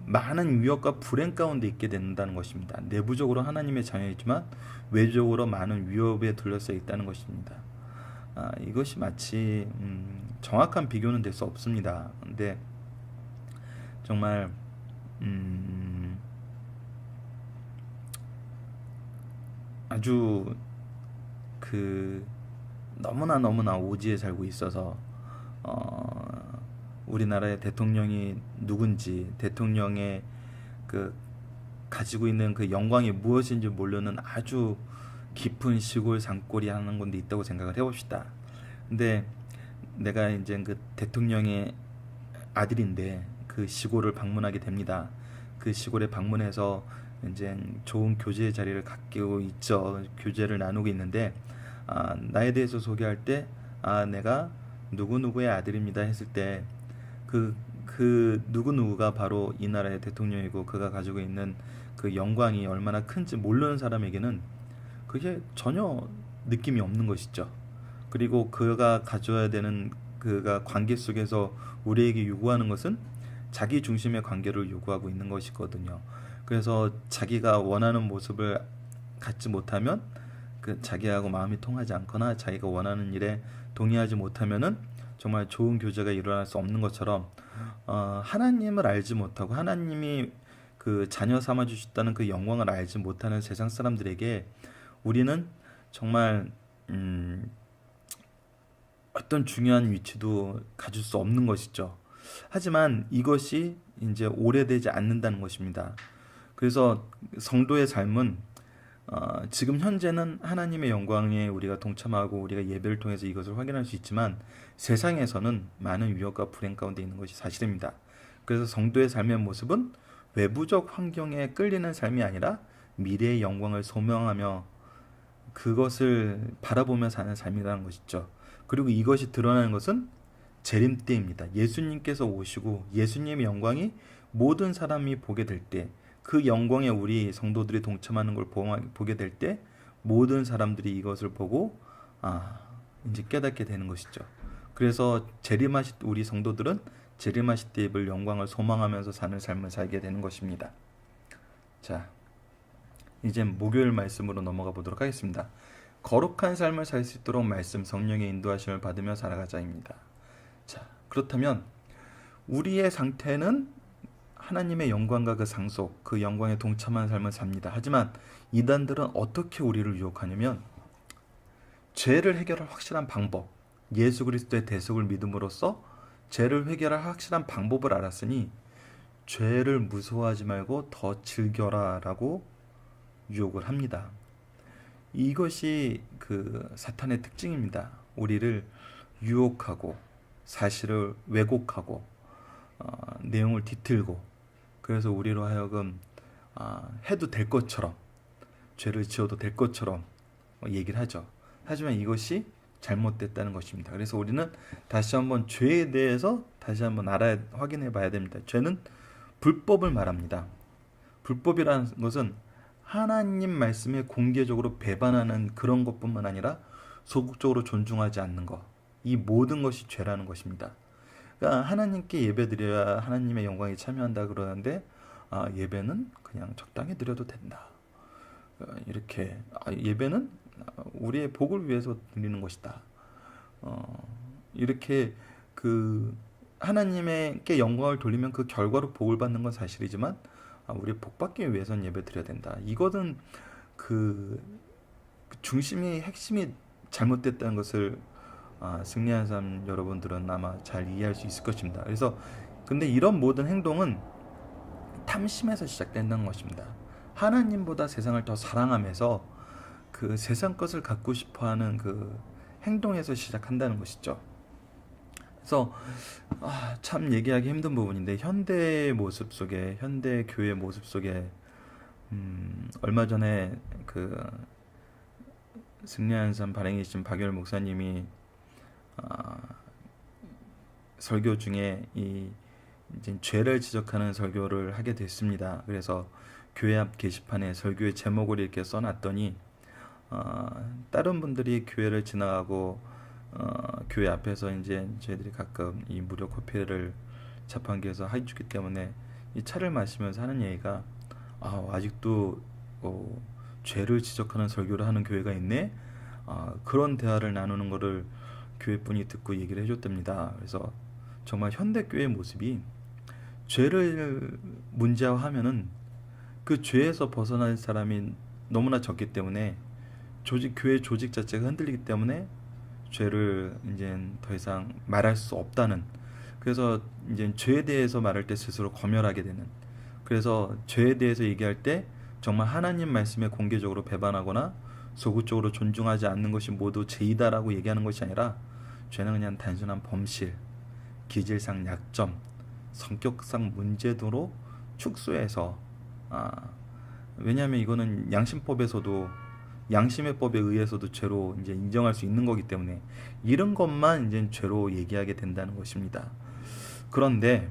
많은 위협과 불행 가운데 있게 된다는 것입니다. 내부적으로 하나님의 자녀이지만 외적으로 많은 위협에 둘러싸여 있다는 것입니다. 이것이 마치 정확한 비교는 될 수 없습니다. 근데 정말 아주 너무나 오지에 살고 있어서 우리나라의 대통령이 누군지, 대통령의 가지고 있는 그 영광이 무엇인지 모르는 아주 깊은 시골 산골이 하는 건데 있다고 생각을 해봅시다. 근데 내가 이제 그 대통령의 아들인데 그 시골을 방문하게 됩니다. 그 시골에 방문해서 이제 좋은 교제 자리를 갖고 있죠. 교제를 나누고 있는데 나에 대해서 소개할 때 내가 누구누구의 아들입니다 했을 때 그 누구누구가 바로 이 나라의 대통령이고 그가 가지고 있는 그 영광이 얼마나 큰지 모르는 사람에게는 그게 전혀 느낌이 없는 것이죠. 그리고 그가 가져야 되는 그가 관계 속에서 우리에게 요구하는 것은 자기 중심의 관계를 요구하고 있는 것이거든요. 그래서 자기가 원하는 모습을 갖지 못하면 자기하고 마음이 통하지 않거나 자기가 원하는 일에 동의하지 못하면은 정말 좋은 교제가 일어날 수 없는 것처럼 하나님을 알지 못하고 하나님이 그 자녀 삼아 주셨다는 그 영광을 알지 못하는 세상 사람들에게 우리는 정말 어떤 중요한 위치도 가질 수 없는 것이죠. 하지만 이것이 이제 오래되지 않는다는 것입니다. 그래서 성도의 삶은 지금 현재는 하나님의 영광에 우리가 동참하고 우리가 예배를 통해서 이것을 확인할 수 있지만 세상에서는 많은 위협과 불행 가운데 있는 것이 사실입니다. 그래서 성도의 삶의 모습은 외부적 환경에 끌리는 삶이 아니라 미래의 영광을 소명하며 그것을 바라보며 사는 삶이라는 것이죠. 그리고 이것이 드러나는 것은 재림 때입니다. 예수님께서 오시고 예수님의 영광이 모든 사람이 보게 될 때, 그 영광에 우리 성도들이 동참하는 걸 보게 될 때 모든 사람들이 이것을 보고 이제 깨닫게 되는 것이죠. 그래서 재림하실 우리 성도들은 재림하실 때 입을 영광을 소망하면서 사는 삶을 살게 되는 것입니다. 자, 이제 목요일 말씀으로 넘어가 보도록 하겠습니다. 거룩한 삶을 살 수 있도록 말씀 성령의 인도하심을 받으며 살아가자입니다. 자, 그렇다면 우리의 상태는 하나님의 영광과 그 상속, 그 영광에 동참하는 삶을 삽니다. 하지만 이단들은 어떻게 우리를 유혹하냐면 죄를 해결할 확실한 방법, 예수 그리스도의 대속을 믿음으로써 죄를 해결할 확실한 방법을 알았으니 죄를 무서워하지 말고 더 즐겨라 라고 유혹을 합니다. 이것이 그 사탄의 특징입니다. 우리를 유혹하고 사실을 왜곡하고 내용을 뒤틀고 그래서 우리로 하여금 해도 될 것처럼 죄를 지어도 될 것처럼 얘기를 하죠. 하지만 이것이 잘못됐다는 것입니다. 그래서 우리는 다시 한번 죄에 대해서 다시 한번 확인해 봐야 됩니다. 죄는 불법을 말합니다. 불법이라는 것은 하나님 말씀에 공개적으로 배반하는 그런 것뿐만 아니라 소극적으로 존중하지 않는 것, 이 모든 것이 죄라는 것입니다. 그러니까 하나님께 예배드려야 하나님의 영광에 참여한다 그러는데 예배는 그냥 적당히 드려도 된다. 이렇게 예배는 우리의 복을 위해서 드리는 것이다. 이렇게 그 하나님께 영광을 돌리면 그 결과로 복을 받는 건 사실이지만 우리 복 받기 위해서는 예배 드려야 된다. 이거는 그 중심이 핵심이 잘못됐다는 것을 승리한 사람 여러분들은 아마 잘 이해할 수 있을 것입니다. 그래서 근데 이런 모든 행동은 탐심에서 시작된다는 것입니다. 하나님보다 세상을 더 사랑하면서 그 세상 것을 갖고 싶어하는 그 행동에서 시작한다는 것이죠. 그래서 참 얘기하기 힘든 부분인데 현대 모습 속에 현대 교회 모습 속에 얼마 전에 그 승리한산 발행이신 박열 목사님이 설교 중에 이제 죄를 지적하는 설교를 하게 됐습니다. 그래서 교회 앞 게시판에 설교의 제목을 이렇게 써놨더니 다른 분들이 교회를 지나가고 교회 앞에서 이제 저희들이 가끔 이 무료 커피를 자판기에서 해주기 때문에 이 차를 마시면서 하는 얘기가 아직도 죄를 지적하는 설교를 하는 교회가 있네. 그런 대화를 나누는 거를 교회 분이 듣고 얘기를 해줬답니다. 그래서 정말 현대 교회의 모습이 죄를 문제화하면은 그 죄에서 벗어날 사람이 너무나 적기 때문에 교회 조직 자체가 흔들리기 때문에 죄를 이제 더 이상 말할 수 없다는, 그래서 이제 죄에 대해서 말할 때 스스로 검열하게 되는, 그래서 죄에 대해서 얘기할 때 정말 하나님 말씀에 공개적으로 배반하거나 소극적으로 존중하지 않는 것이 모두 죄이다라고 얘기하는 것이 아니라 죄는 그냥 단순한 범실, 기질상 약점, 성격상 문제도로 축소해서 왜냐하면 이거는 양심법에서도 양심의 법에 의해서도 죄로 이제 인정할 수 있는 거기 때문에 이런 것만 이제 죄로 얘기하게 된다는 것입니다. 그런데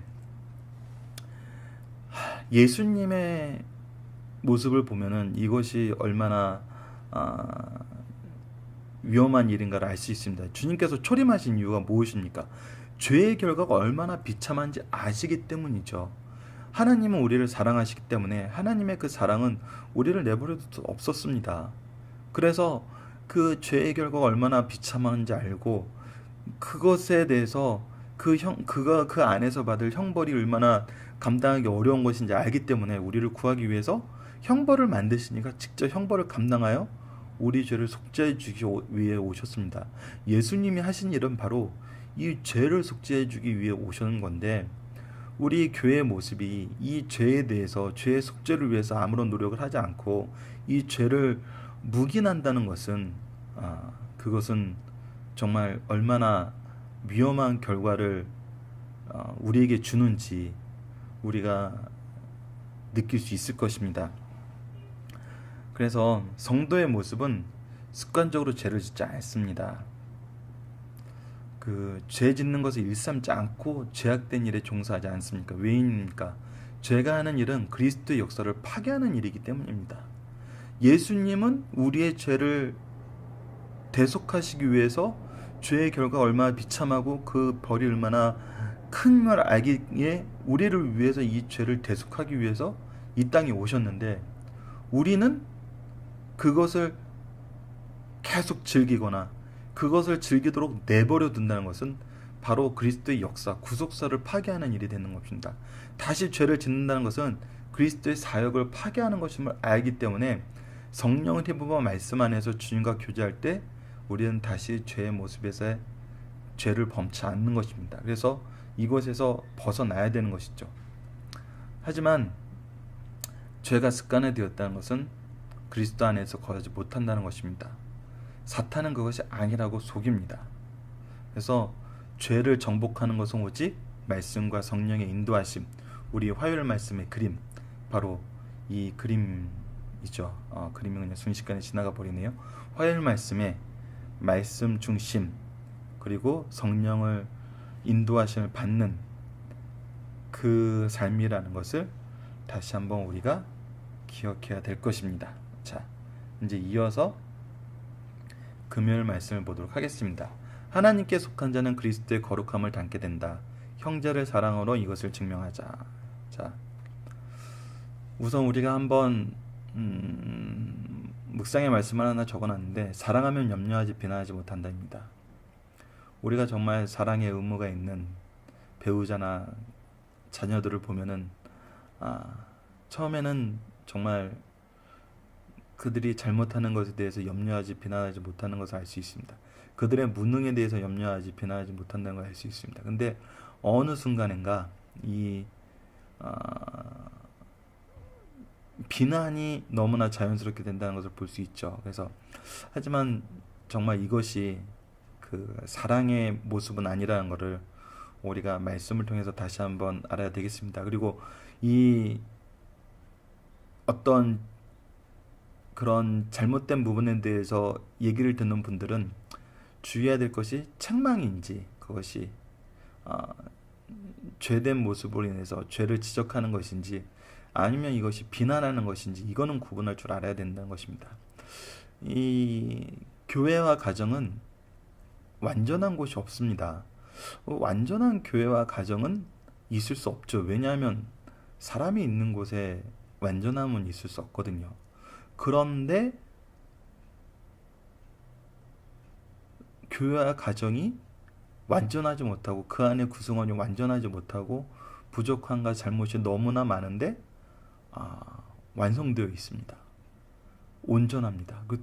예수님의 모습을 보면은 이것이 얼마나 위험한 일인가를 알 수 있습니다. 주님께서 초림하신 이유가 무엇입니까? 죄의 결과가 얼마나 비참한지 아시기 때문이죠. 하나님은 우리를 사랑하시기 때문에 하나님의 그 사랑은 우리를 내버려둘 수 없었습니다. 그래서 그 죄의 결과가 얼마나 비참한지 알고 그것에 대해서 그가 그 안에서 받을 형벌이 얼마나 감당하기 어려운 것인지 알기 때문에 우리를 구하기 위해서 형벌을 만드시니까 직접 형벌을 감당하여 우리 죄를 속죄해 주기 위해 오셨습니다. 예수님이 하신 일은 바로 이 죄를 속죄해 주기 위해 오시는 건데 우리 교회의 모습이 이 죄에 대해서 죄의 속죄를 위해서 아무런 노력을 하지 않고 이 죄를 묵인한다는 것은 그것은 정말 얼마나 위험한 결과를 우리에게 주는지 우리가 느낄 수 있을 것입니다. 그래서 성도의 모습은 습관적으로 죄를 짓지 않습니다. 죄 짓는 것을 일삼지 않고 죄악된 일에 종사하지 않습니까? 왜입니까? 죄가 하는 일은 그리스도의 역사를 파괴하는 일이기 때문입니다. 예수님은 우리의 죄를 대속하시기 위해서 죄의 결과가 얼마나 비참하고 그 벌이 얼마나 큰 걸 알기에 우리를 위해서 이 죄를 대속하기 위해서 이 땅에 오셨는데 우리는 그것을 계속 즐기거나 그것을 즐기도록 내버려 둔다는 것은 바로 그리스도의 역사, 구속사를 파괴하는 일이 되는 것입니다. 다시 죄를 짓는다는 것은 그리스도의 사역을 파괴하는 것임을 알기 때문에 성령을 힘입어 말씀 안에서 주님과 교제할 때 우리는 다시 죄의 모습에서 죄를 범치 않는 것입니다. 그래서 이것에서 벗어나야 되는 것이죠. 하지만 죄가 습관화되었다는 것은 그리스도 안에서 거하지 못한다는 것입니다. 사탄은 그것이 아니라고 속입니다. 그래서 죄를 정복하는 것은 오직 말씀과 성령의 인도하심, 우리 화요일 말씀의 그림, 바로 이 그림이죠. 그림이 그냥 순식간에 지나가 버리네요. 화요일 말씀의 말씀 중심, 그리고 성령을 인도하심을 받는 그 삶이라는 것을 다시 한번 우리가 기억해야 될 것입니다. 자, 이제 이어서 금요일 말씀을 보도록 하겠습니다. 하나님께 속한 자는 그리스도의 거룩함을 닮게 된다. 형제를 사랑으로 이것을 증명하자. 자, 우선 우리가 한번 묵상의 말씀을 하나 적어놨는데 사랑하면 염려하지 비난하지 못한다입니다. 우리가 정말 사랑의 의무가 있는 배우자나 자녀들을 보면은 처음에는 정말 그들이 잘못하는 것에 대해서 염려하지 비난하지 못하는 것을 알 수 있습니다. 그들의 무능에 대해서 염려하지 비난하지 못한다는 걸 알 수 있습니다. 근데 어느 순간인가 이 비난이 너무나 자연스럽게 된다는 것을 볼 수 있죠. 그래서 하지만 정말 이것이 그 사랑의 모습은 아니라는 것을 우리가 말씀을 통해서 다시 한번 알아야 되겠습니다. 그리고 이 어떤 그런 잘못된 부분에 대해서 얘기를 듣는 분들은 주의해야 될 것이 책망인지 그것이 죄된 모습으로 인해서 죄를 지적하는 것인지 아니면 이것이 비난하는 것인지 이거는 구분할 줄 알아야 된다는 것입니다. 이 교회와 가정은 완전한 곳이 없습니다. 완전한 교회와 가정은 있을 수 없죠. 왜냐하면 사람이 있는 곳에 완전함은 있을 수 없거든요. 그런데 교회와 가정이 완전하지 못하고 그 안에 구성원이 완전하지 못하고 부족함과 잘못이 너무나 많은데 완성되어 있습니다. 온전합니다. 그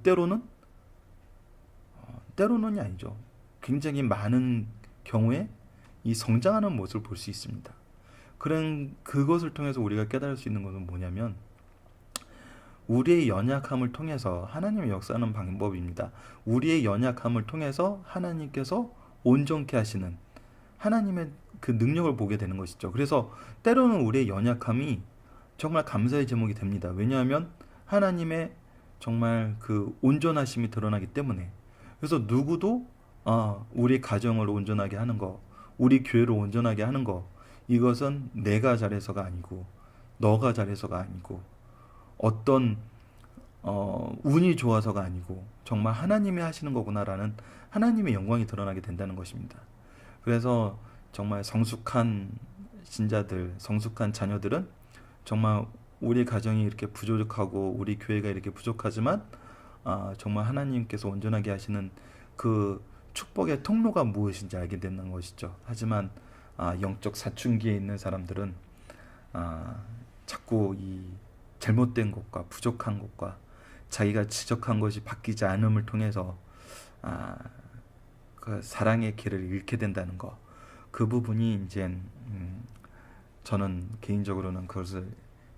때로는이 아니죠. 굉장히 많은 경우에 이 성장하는 모습을 볼 수 있습니다. 그것을 통해서 우리가 깨달을 수 있는 것은 뭐냐면 우리의 연약함을 통해서 하나님의 역사하는 방법입니다. 우리의 연약함을 통해서 하나님께서 온전케 하시는 하나님의 그 능력을 보게 되는 것이죠. 그래서 때로는 우리의 연약함이 정말 감사의 제목이 됩니다. 왜냐하면 하나님의 정말 그 온전하심이 드러나기 때문에. 그래서 누구도 우리 가정을 온전하게 하는 거, 우리 교회를 온전하게 하는 거, 이것은 내가 잘해서가 아니고 너가 잘해서가 아니고 어떤 운이 좋아서가 아니고 정말 하나님이 하시는 거구나라는 하나님의 영광이 드러나게 된다는 것입니다. 그래서 정말 성숙한 신자들, 성숙한 자녀들은 정말 우리 가정이 이렇게 부족하고 우리 교회가 이렇게 부족하지만 정말 하나님께서 온전하게 하시는 그 축복의 통로가 무엇인지 알게 되는 것이죠. 하지만 영적 사춘기에 있는 사람들은 자꾸 이 잘못된 것과 부족한 것과 자기가 지적한 것이 바뀌지 않음을 통해서 그 사랑의 길을 잃게 된다는 것, 그 부분이 이제 저는 개인적으로는 그것을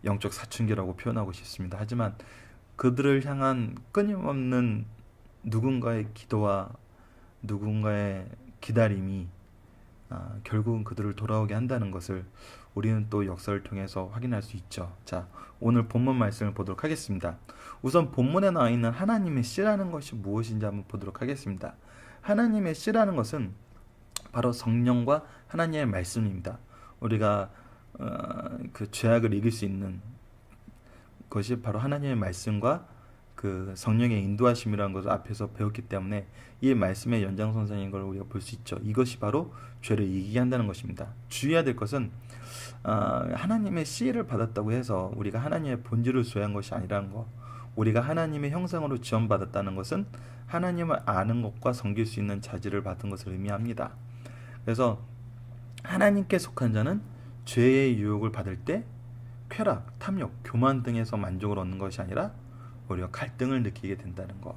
영적 사춘기라고 표현하고 싶습니다. 하지만 그들을 향한 끊임없는 누군가의 기도와 누군가의 기다림이 결국은 그들을 돌아오게 한다는 것을 우리는 또 역사를 통해서 확인할 수 있죠. 자, 오늘 본문 말씀을 보도록 하겠습니다. 우선 본문에 나와 있는 하나님의 씨라는 것이 무엇인지 한번 보도록 하겠습니다. 하나님의 씨라는 것은 바로 성령과 하나님의 말씀입니다. 우리가 그 죄악을 이길 수 있는 것이 바로 하나님의 말씀과 그 성령의 인도하심이라는 것을 앞에서 배웠기 때문에 이 말씀의 연장선상인 걸 우리가 볼 수 있죠. 이것이 바로 죄를 이기게 한다는 것입니다. 주의해야 될 것은 하나님의 씨를 받았다고 해서 우리가 하나님의 본질을 소유한 것이 아니라는 것. 우리가 하나님의 형상으로 지원받았다는 것은 하나님을 아는 것과 섬길 수 있는 자질을 받은 것을 의미합니다. 그래서 하나님께 속한 자는 죄의 유혹을 받을 때 쾌락, 탐욕, 교만 등에서 만족을 얻는 것이 아니라 오히려 갈등을 느끼게 된다는 것.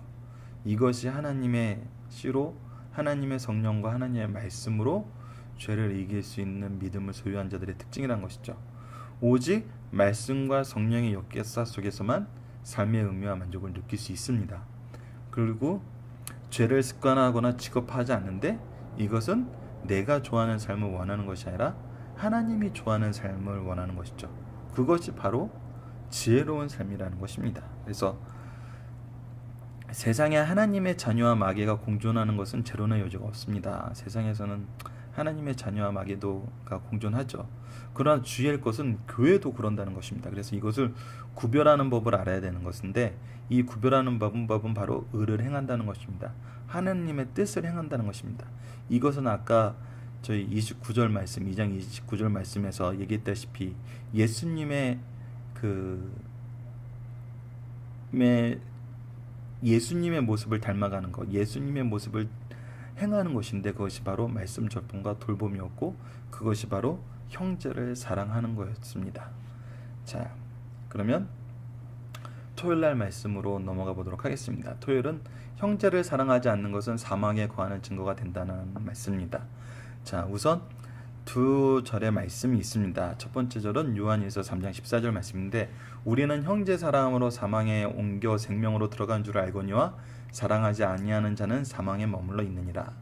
이것이 하나님의 씨로 하나님의 성령과 하나님의 말씀으로 죄를 이길 수 있는 믿음을 소유한 자들의 특징이라는 것이죠. 오직 말씀과 성령의 역사 속에서만 삶의 의미와 만족을 느낄 수 있습니다. 그리고 죄를 습관화하거나 직업화하지 않는데 이것은 내가 좋아하는 삶을 원하는 것이 아니라 하나님이 좋아하는 삶을 원하는 것이죠. 그것이 바로 지혜로운 삶이라는 것입니다. 그래서 세상에 하나님의 자녀와 마귀가 공존하는 것은 제로나 여지가 없습니다. 세상에서는 하나님의 자녀와 마귀가 공존하죠. 그러나 주의할 것은 교회도 그런다는 것입니다. 그래서 이것을 구별하는 법을 알아야 되는 것인데 이 구별하는 법은 바로 의를 행한다는 것입니다. 하나님의 뜻을 행한다는 것입니다. 이것은 아까 저희 29절 말씀, 2장 29절 말씀에서 얘기했다시피 예수님의 모습을 닮아가는 것, 예수님의 모습을 행하는 것인데 그것이 바로 말씀 전통과 돌봄이었고 그것이 바로 형제를 사랑하는 거였습니다. 자, 그러면 토요일날 말씀으로 넘어가 보도록 하겠습니다. 토요일은 형제를 사랑하지 않는 것은 사망에 거하는 증거가 된다는 말씀입니다. 자, 우선 두 절의 말씀이 있습니다. 첫 번째 절은 요한일서 3장 14절 말씀인데 우리는 형제 사랑으로 사망에 옮겨 생명으로 들어간 줄 알거니와 사랑하지 아니하는 자는 사망에 머물러 있느니라.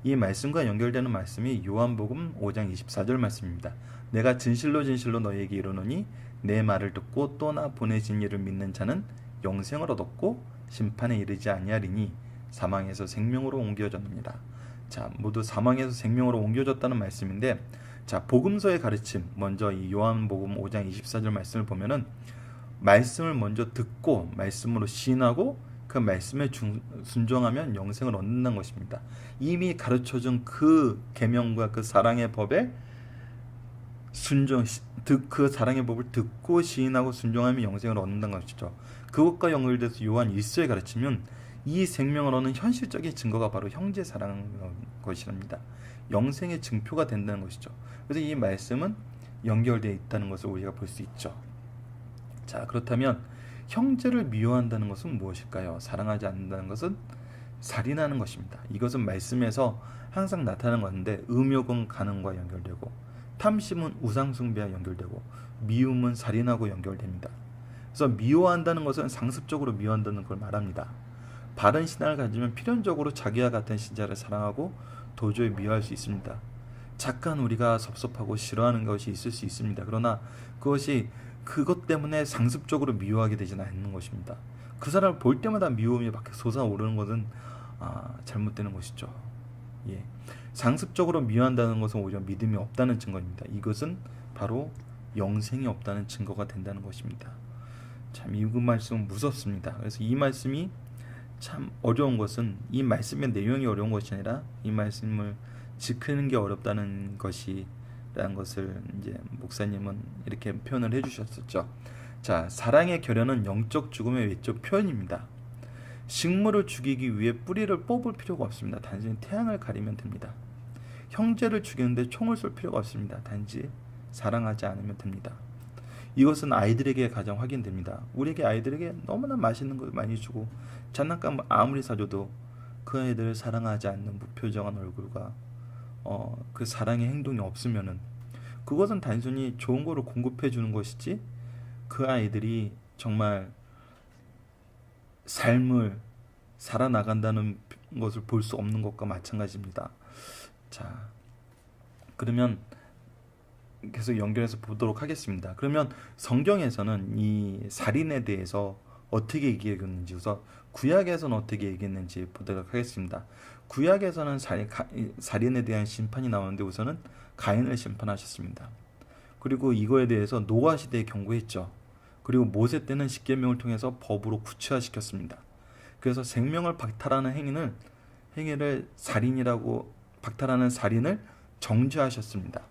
이 말씀과 연결되는 말씀이 요한복음 5장 24절 말씀입니다. 내가 진실로 너희에게 이르노니 내 말을 듣고 또 나 보내신 이를 믿는 자는 영생을 얻었고 심판에 이르지 아니하리니 사망에서 생명으로 옮겨졌느니라. 자, 모두 사망에서 생명으로 옮겨졌다는 말씀인데, 자, 복음서의 가르침, 먼저 이 요한복음 5장 24절 말씀을 보면은 말씀을 먼저 듣고 말씀으로 시인하고 그 말씀에 순종하면 영생을 얻는다는 것입니다. 이미 가르쳐준 그 계명과 그 사랑의 법에 그 사랑의 법을 듣고 시인하고 순종하면 영생을 얻는다는 것이죠. 그것과 연결돼서 요한 1서에 가르치면 이 생명을 얻는 현실적인 증거가 바로 형제 사랑인 것이랍니다. 영생의 증표가 된다는 것이죠. 그래서 이 말씀은 연결되어 있다는 것을 우리가 볼 수 있죠. 자, 그렇다면 형제를 미워한다는 것은 무엇일까요? 사랑하지 않는다는 것은 살인하는 것입니다. 이것은 말씀에서 항상 나타나는 건데 음욕은 간음과 연결되고 탐심은 우상숭배와 연결되고 미움은 살인하고 연결됩니다. 그래서 미워한다는 것은 상습적으로 미워한다는 걸 말합니다. 바른 신앙을 가지면 필연적으로 자기와 같은 신자를 사랑하고 도저히 미워할 수 있습니다. 잠깐 우리가 섭섭하고 싫어하는 것이 있을 수 있습니다. 그러나 그것 때문에 상습적으로 미워하게 되지는 않는 것입니다. 그 사람을 볼 때마다 미움이 막 솟아오르는 것은 잘못되는 것이죠. 예. 상습적으로 미워한다는 것은 오히려 믿음이 없다는 증거입니다. 이것은 바로 영생이 없다는 증거가 된다는 것입니다. 참, 이 말씀은 무섭습니다. 그래서 이 말씀이 참 어려운 것은 이 말씀의 내용이 어려운 것이 아니라 이 말씀을 지키는 게 어렵다는 것이라는 것을 이제 목사님은 이렇게 표현을 해주셨었죠. 자, 사랑의 결연은 영적 죽음의 외적 표현입니다. 식물을 죽이기 위해 뿌리를 뽑을 필요가 없습니다. 단지 태양을 가리면 됩니다. 형제를 죽이는데 총을 쏠 필요가 없습니다. 단지 사랑하지 않으면 됩니다. 이것은 아이들에게 가장 확인됩니다. 우리에게 아이들에게 너무나 맛있는 걸 많이 주고 장난감 아무리 사줘도 그 아이들을 사랑하지 않는 무표정한 얼굴과 그 사랑의 행동이 없으면은 그것은 단순히 좋은 거를 공급해 주는 것이지 그 아이들이 정말 삶을 살아나간다는 것을 볼 수 없는 것과 마찬가지입니다. 자, 그러면 계속 연결해서 보도록 하겠습니다. 그러면 성경에서는 이 살인에 대해서 어떻게 얘기했는지, 우선 구약에서는 어떻게 얘기했는지 보도록 하겠습니다. 구약에서는 살인에 대한 심판이 나오는데 우선은 가인을 심판하셨습니다. 그리고 이거에 대해서 노아 시대에 경고했죠. 그리고 모세 때는 십계명을 통해서 법으로 구체화시켰습니다. 그래서 생명을 박탈하는 행위를 살인이라고, 박탈하는 살인을 정죄하셨습니다.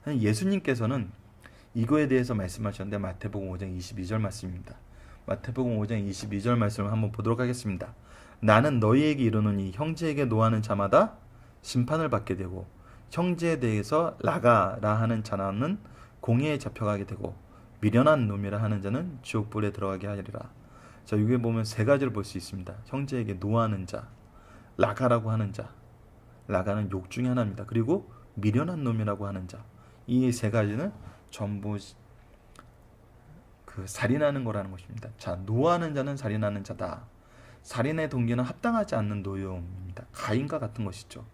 예수님께서는 이거에 대해서 말씀하셨는데 마태복음 5장 22절 말씀입니다. 마태복음 5장 22절 말씀을 한번 보도록 하겠습니다. 나는 너희에게 이르노니 형제에게 노하는 자마다 심판을 받게 되고 형제에 대해서 라가라 하는 자는 공회에 잡혀가게 되고 미련한 놈이라 하는 자는 지옥불에 들어가게 하리라. 자, 여기 보면 세 가지를 볼 수 있습니다. 형제에게 노하는 자, 라가라고 하는 자, 라가는 욕 중에 하나입니다. 그리고 미련한 놈이라고 하는 자, 이 세 가지는 전부 그 살인하는 거라는 것입니다. 자, 노하는 자는 살인하는 자다. 살인의 동기는 합당하지 않는 노여움입니다. 가인과 같은 것이죠.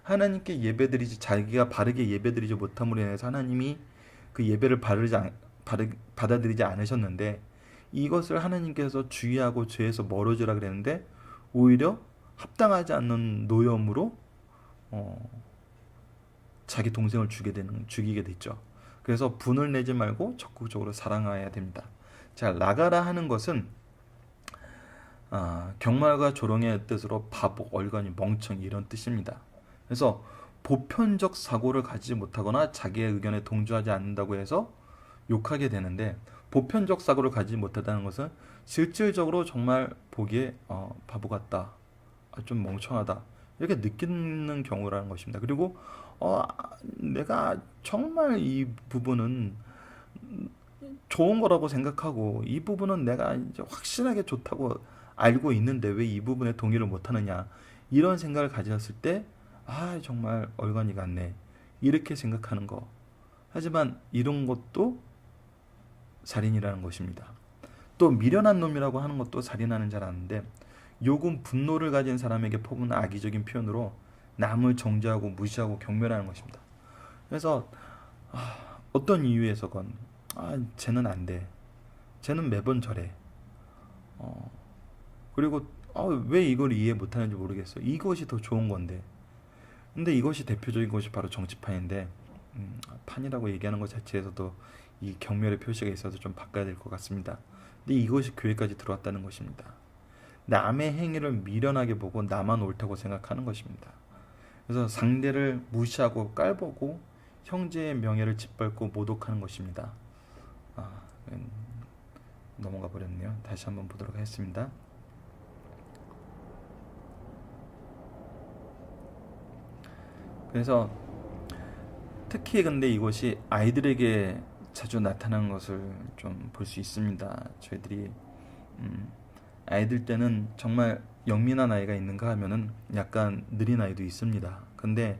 하나님께 예배드리지, 자기가 바르게 예배드리지 못함으로 인해서 하나님이 그 예배를 받아들이지 않으셨는데, 이것을 하나님께서 주의하고 죄에서 멀어지라 그랬는데 오히려 합당하지 않는 노여움으로 자기 동생을 죽이게 됐죠. 그래서 분을 내지 말고 적극적으로 사랑해야 됩니다. 자, 라가라 하는 것은 경말과 조롱의 뜻으로 바보, 얼간이, 멍청이 이런 뜻입니다. 그래서 보편적 사고를 가지지 못하거나 자기의 의견에 동조하지 않는다고 해서 욕하게 되는데, 보편적 사고를 가지지 못하다는 것은 실질적으로 정말 보기에 바보 같다, 좀 멍청하다 이렇게 느끼는 경우라는 것입니다. 그리고 내가 정말 이 부분은 좋은 거라고 생각하고 이 부분은 내가 이제 확실하게 좋다고 알고 있는데 왜 이 부분에 동의를 못하느냐, 이런 생각을 가졌을 때 정말 얼간이 같네 이렇게 생각하는 거. 하지만 이런 것도 살인이라는 것입니다. 또 미련한 놈이라고 하는 것도 살인하는 자라는데, 욕은 분노를 가진 사람에게 퍼부는 악의적인 표현으로 남을 정죄하고 무시하고 경멸하는 것입니다. 그래서 어떤 이유에서건 쟤는 안 돼, 쟤는 매번 저래, 그리고 왜 이걸 이해 못하는지 모르겠어, 이것이 더 좋은 건데. 근데 이것이 대표적인 것이 바로 정치판인데, 판이라고 얘기하는 것 자체에서도 이 경멸의 표시가 있어서 좀 바꿔야 될 것 같습니다. 근데 이것이 교회까지 들어왔다는 것입니다. 남의 행위를 미련하게 보고 나만 옳다고 생각하는 것입니다. 그래서 상대를 무시하고 깔보고 형제의 명예를 짓밟고 모독하는 것입니다. 넘어가 버렸네요. 다시 한번 보도록 하겠습니다. 그래서 특히 근데 이것이 아이들에게 자주 나타나는 것을 좀 볼 수 있습니다. 저희들이 아이들 때는 정말 영민한 아이가 있는가 하면은 약간 느린 아이도 있습니다. 근데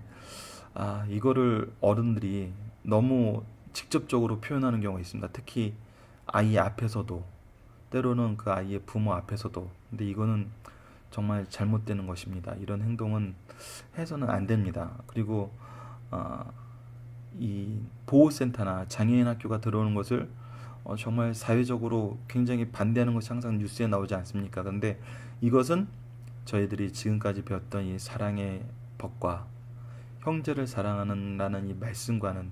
이거를 어른들이 너무 직접적으로 표현하는 경우가 있습니다. 특히 아이 앞에서도, 때로는 그 아이의 부모 앞에서도. 근데 이거는 정말 잘못되는 것입니다. 이런 행동은 해서는 안 됩니다. 그리고 이 보호센터나 장애인 학교가 들어오는 것을 정말 사회적으로 굉장히 반대하는 것이 항상 뉴스에 나오지 않습니까? 근데 이것은 저희들이 지금까지 배웠던 이 사랑의 법과 형제를 사랑하는 이 말씀과는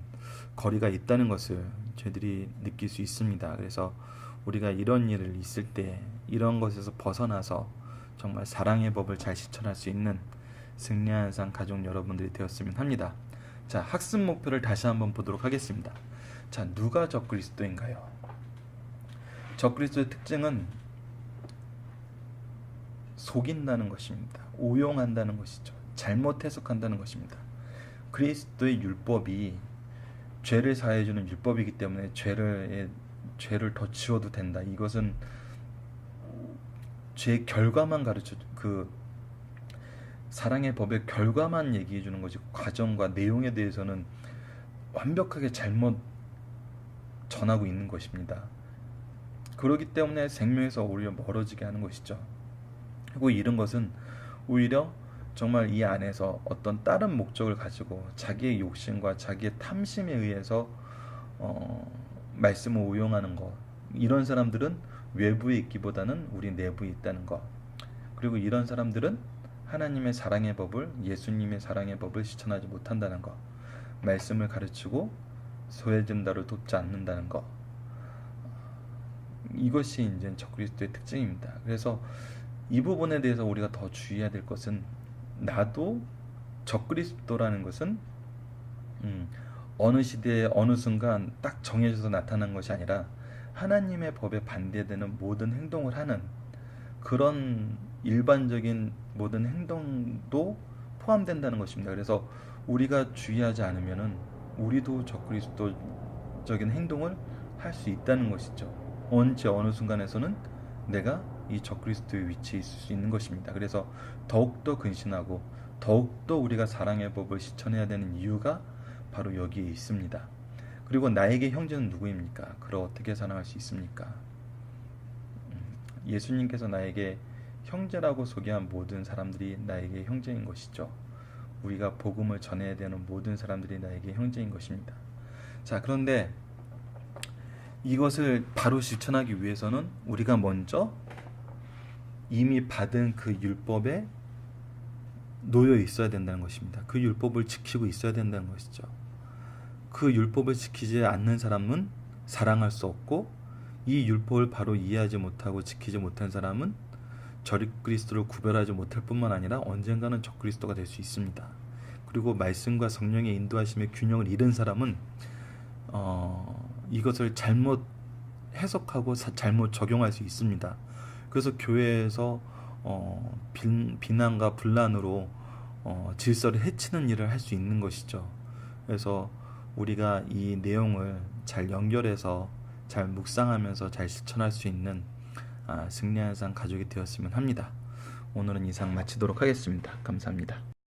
거리가 있다는 것을 저희들이 느낄 수 있습니다. 그래서 우리가 이런 일을 있을 때 이런 것에서 벗어나서 정말 사랑의 법을 잘 실천할 수 있는 승리한 상 가족 여러분들이 되었으면 합니다. 자, 학습 목표를 다시 한번 보도록 하겠습니다. 자, 누가 적그리스도인가요? 적그리스도의 특징은 속인다는 것입니다. 오용한다는 것이죠. 잘못 해석한다는 것입니다. 그리스도의 율법이 죄를 사해주는 율법이기 때문에 죄를 더 지워도 된다. 이것은 죄의 결과만 가르쳐, 그 사랑의 법의 결과만 얘기해 주는 거지 과정과 내용에 대해서는 완벽하게 잘못 전하고 있는 것입니다. 그렇기 때문에 생명에서 오히려 멀어지게 하는 것이죠. 그리고 이런 것은 오히려 정말 이 안에서 어떤 다른 목적을 가지고 자기의 욕심과 자기의 탐심에 의해서 말씀을 오용하는 것, 이런 사람들은 외부에 있기보다는 우리 내부에 있다는 것, 그리고 이런 사람들은 하나님의 사랑의 법을, 예수님의 사랑의 법을 실천하지 못한다는 것, 말씀을 가르치고 소외진다를 돕지 않는다는 것, 이것이 이제 적그리스도의 특징입니다. 그래서 이 부분에 대해서 우리가 더 주의해야 될 것은, 나도 적그리스도라는 것은 어느 시대에 어느 순간 딱 정해져서 나타난 것이 아니라 하나님의 법에 반대되는 모든 행동을 하는 그런 일반적인 모든 행동도 포함된다는 것입니다. 그래서 우리가 주의하지 않으면은 우리도 적그리스도적인 행동을 할 수 있다는 것이죠. 언제 어느 순간에서는 내가 이 적그리스도의 위치에 있을 수 있는 것입니다. 그래서 더욱더 근신하고 더욱더 우리가 사랑의 법을 실천해야 되는 이유가 바로 여기에 있습니다. 그리고 나에게 형제는 누구입니까? 그를 어떻게 사랑할 수 있습니까? 예수님께서 나에게 형제라고 소개한 모든 사람들이 나에게 형제인 것이죠. 우리가 복음을 전해야 되는 모든 사람들이 나에게 형제인 것입니다. 자, 그런데 이것을 바로 실천하기 위해서는 우리가 먼저 이미 받은 그 율법에 놓여 있어야 된다는 것입니다. 그 율법을 지키고 있어야 된다는 것이죠. 그 율법을 지키지 않는 사람은 사랑할 수 없고, 이 율법을 바로 이해하지 못하고 지키지 못한 사람은 적그리스도를 구별하지 못할 뿐만 아니라 언젠가는 적그리스도가 될 수 있습니다. 그리고 말씀과 성령의 인도하심의 균형을 잃은 사람은 이것을 잘못 해석하고 잘못 적용할 수 있습니다. 그래서 교회에서 비난과 분란으로 질서를 해치는 일을 할 수 있는 것이죠. 그래서 우리가 이 내용을 잘 연결해서 잘 묵상하면서 잘 실천할 수 있는 승리한 삶 가족이 되었으면 합니다. 오늘은 이상 마치도록 하겠습니다. 감사합니다.